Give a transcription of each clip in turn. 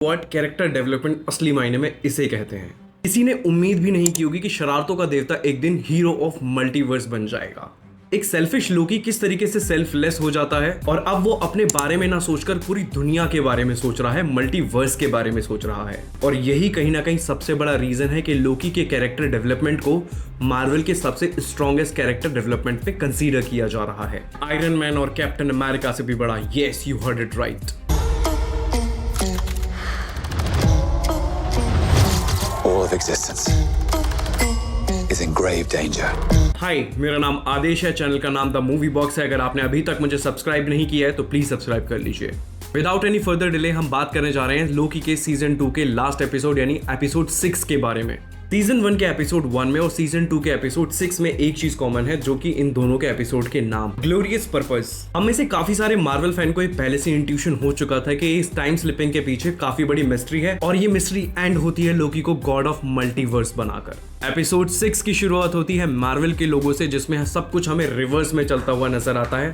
What character development असली मायने में इसे कहते हैं। किसी ने उम्मीद भी नहीं की होगी कि शरारतों का देवता एक दिन हीरो ऑफ मल्टीवर्स बन जाएगा। एक सेल्फिश लोकी किस तरीके से सेल्फलेस हो जाता है और अब वो अपने बारे में ना सोचकर पूरी दुनिया के बारे में सोच रहा है, मल्टीवर्स के बारे में सोच रहा है। और यही कहीं ना कहीं सबसे बड़ा रीजन है कि लोकी के कैरेक्टर डेवलपमेंट को मार्वल के सबसे स्ट्रॉन्गेस्ट कैरेक्टर डेवलपमेंट पे कंसीडर किया जा रहा है। आयरन मैन और कैप्टन अमेरिका से भी बड़ा। Yes, you heard it right. All of existence is in grave danger. हाय, मेरा नाम आदेश है। चैनल का नाम द मूवी बॉक्स है। अगर आपने अभी तक मुझे सब्सक्राइब नहीं किया है तो प्लीज सब्सक्राइब कर लीजिए। विदाउट एनी फर्दर डिले हम बात करने जा रहे हैं लोकी के सीजन 2 के लास्ट एपिसोड यानी एपिसोड 6 के बारे में। सीजन 1 के एपिसोड 1 में और सीजन 2 के एपिसोड 6 में एक चीज कॉमन है, जो कि इन दोनों के एपिसोड के नाम ग्लोरियस पर्पस। हम में से काफी सारे मार्वल फैन को पहले से इंट्यूशन हो चुका था कि इस टाइम स्लिपिंग के पीछे काफी बड़ी मिस्ट्री है और ये मिस्ट्री एंड होती है लोकी को गॉड ऑफ मल्टीवर्स बनाकर। एपिसोड 6 की शुरुआत होती है मार्वल के लोगों से, जिसमें सब कुछ हमें रिवर्स में चलता हुआ नजर आता है।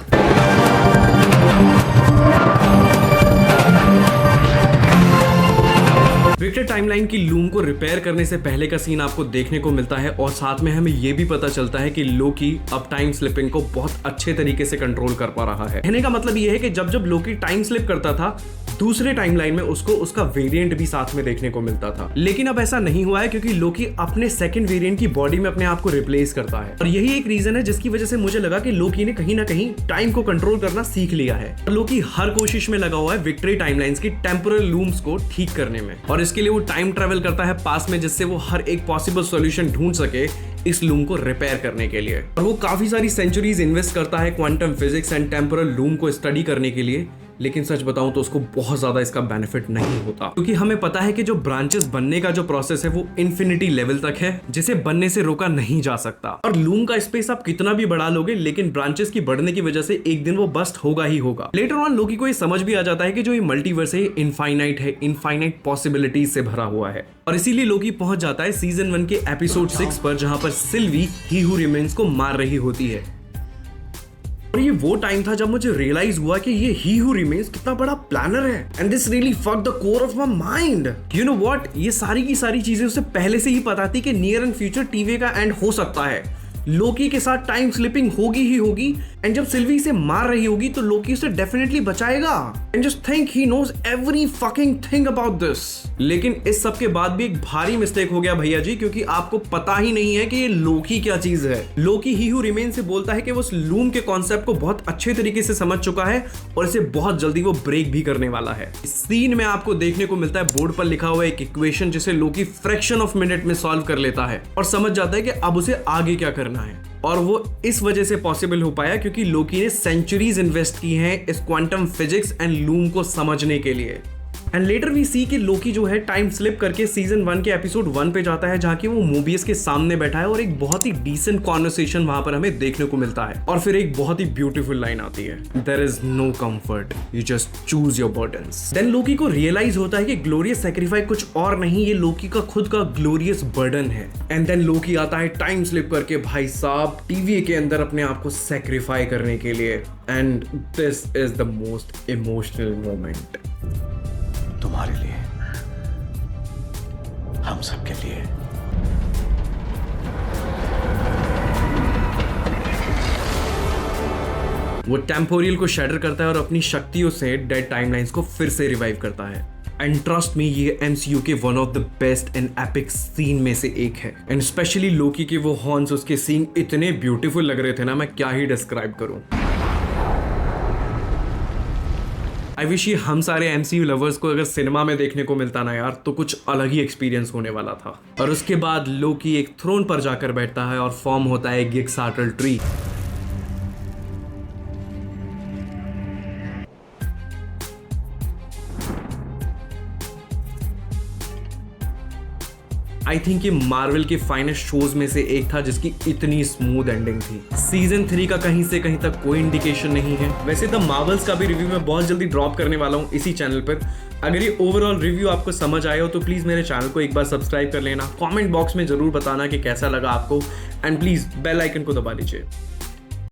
विक्टर टाइमलाइन की लूम को रिपेयर करने से पहले का सीन आपको देखने को मिलता है और साथ में हमें यह भी पता चलता है कि लोकी अब टाइम स्लिपिंग को बहुत अच्छे तरीके से कंट्रोल कर पा रहा है। कहने का मतलब यह है कि जब लोकी टाइम स्लिप करता था दूसरे टाइमलाइन में उसको उसका वेरिएंट भी साथ में देखने को मिलता था, लेकिन अब ऐसा नहीं हुआ है क्योंकि लोकी अपने सेकंड वेरिएंट की बॉडी में अपने आप को रिप्लेस करता है। और यही एक रीजन है जिसकी वजह से मुझे लगा कि लोकी ने कहीं ना कहीं टाइम को कंट्रोल करना सीख लिया है। लोकी हर कोशिश में लगा हुआ है विक्ट्री टाइमलाइंस की टेम्पोरल लूम्स को ठीक करने में, और इसके लिए वो टाइम ट्रेवल करता है पास में, जिससे वो हर एक पॉसिबल सॉल्यूशन ढूंढ सके इस लूम को रिपेयर करने के लिए। और वो काफी सारी सेंचुरीज इन्वेस्ट करता है quantum physics and temporal loom को स्टडी करने के लिए, लेकिन सच बताऊं तो उसको बहुत ज्यादा इसका बेनिफिट नहीं होता, क्योंकि हमें पता है कि जो ब्रांचेस बनने का जो प्रोसेस है वो इन्फिनिटी लेवल तक है, जिसे बनने से रोका नहीं जा सकता। और लूम का स्पेस आप कितना भी बढ़ा लोगे, लेकिन ब्रांचेस की बढ़ने की वजह से एक दिन वो बस्ट होगा ही होगा। लेटर ऑन लोकी को ये समझ भी आ जाता है कि जो ये मल्टीवर्स है इनफाइनाइट है, इनफाइनाइट पॉसिबिलिटीज से भरा हुआ है। और इसीलिए लोकी पहुंच जाता है सीजन 1 के एपिसोड 6 पर, जहां पर सिल्वी ही हू रिमेन्स को मार रही होती है। और ये वो टाइम था जब मुझे रियलाइज हुआ कि ये ही हू रिमेन्स कितना बड़ा प्लानर है, and this really fuck the core of my mind. You know what, ये सारी की सारी चीजें उसे पहले से ही पता थी कि नियर एंड फ्यूचर टीवी का एंड हो सकता है, लोकी के साथ टाइम स्लिपिंग होगी ही होगी, एंड जब सिल्वी इसे मार रही होगी तो लोकी उसे डेफिनेटली बचाएगा। And just think he knows every fucking thing about this. लेकिन इस सब के बाद भी एक भारी मिस्टेक हो गया भैया जी, क्योंकि आपको पता ही नहीं है कि ये लोकी क्या चीज है। लोकी ही हू रिमेन से बोलता है कि वो उस लूम के कॉन्सेप्ट को बहुत अच्छे तरीके से समझ चुका है और इसे बहुत जल्दी वो ब्रेक भी करने वाला है। इस सीन में आपको देखने को मिलता है बोर्ड पर लिखा हुआ एक इक्वेशन, जिसे लोकी फ्रैक्शन ऑफ मिनट में सॉल्व कर लेता है और समझ जाता है कि अब उसे आगे क्या करना है। और वो इस वजह से पॉसिबल हो पाया क्योंकि लोकी ने सेंचुरीज इन्वेस्ट की हैं इस क्वांटम फिजिक्स एंड लूम को समझने के लिए। एंड लेटर वी सी कि लोकी जो है टाइम स्लिप करके सीजन 1 के एपिसोड 1 पे जाता है, जहाँ की वो मोबियस के सामने बैठा है और एक बहुत ही डिसेंट कॉन्वर्सेशन वहां पर हमें देखने को मिलता है। और फिर एक बहुत ही ब्यूटीफुल लाइन आती है, there is no comfort, you just choose your burdens. Then Loki को रियलाइज होता है कि ग्लोरियस सैक्रिफाइस कुछ और नहीं, ये लोकी का खुद का ग्लोरियस बर्डन है। एंड देन लोकी आता है टाइम स्लिप करके भाई साहब टीवी के अंदर अपने आप को सैक्रिफाई करने के लिए। And this is the most emotional moment. तुम्हारे लिए, हम सबके लिए। वो टेम्पोरियल को शैटर करता है और अपनी शक्तियों से डेड टाइमलाइंस को फिर से रिवाइव करता है। एंड ट्रस्ट मी, ये MCU के one of the best and epic scene में से एक है। एंड स्पेशली लोकी के वो हॉर्न्स, उसके सीन इतने ब्यूटीफुल लग रहे थे ना, मैं क्या ही डिस्क्राइब करूं। आई विश ये हम सारे MCU लवर्स को अगर सिनेमा में देखने को मिलता ना यार, तो कुछ अलग ही एक्सपीरियंस होने वाला था। और उसके बाद लोकी एक थ्रोन पर जाकर बैठता है और फॉर्म होता है गिगसार्टल ट्री। आई थिंक ये मार्वल के फाइनेस्ट शोज में से एक था जिसकी इतनी स्मूथ एंडिंग थी। सीजन 3 का कहीं से कहीं तक कोई इंडिकेशन नहीं है। वैसे द मार्वल्स का भी रिव्यू मैं बहुत जल्दी ड्रॉप करने वाला हूँ इसी चैनल पर। अगर ये ओवरऑल रिव्यू आपको समझ आया हो तो प्लीज मेरे चैनल को एक बार सब्सक्राइब कर लेना, कमेंट बॉक्स में जरूर बताना कि कैसा लगा आपको, एंड प्लीज बेल आइकन को दबा लीजिए।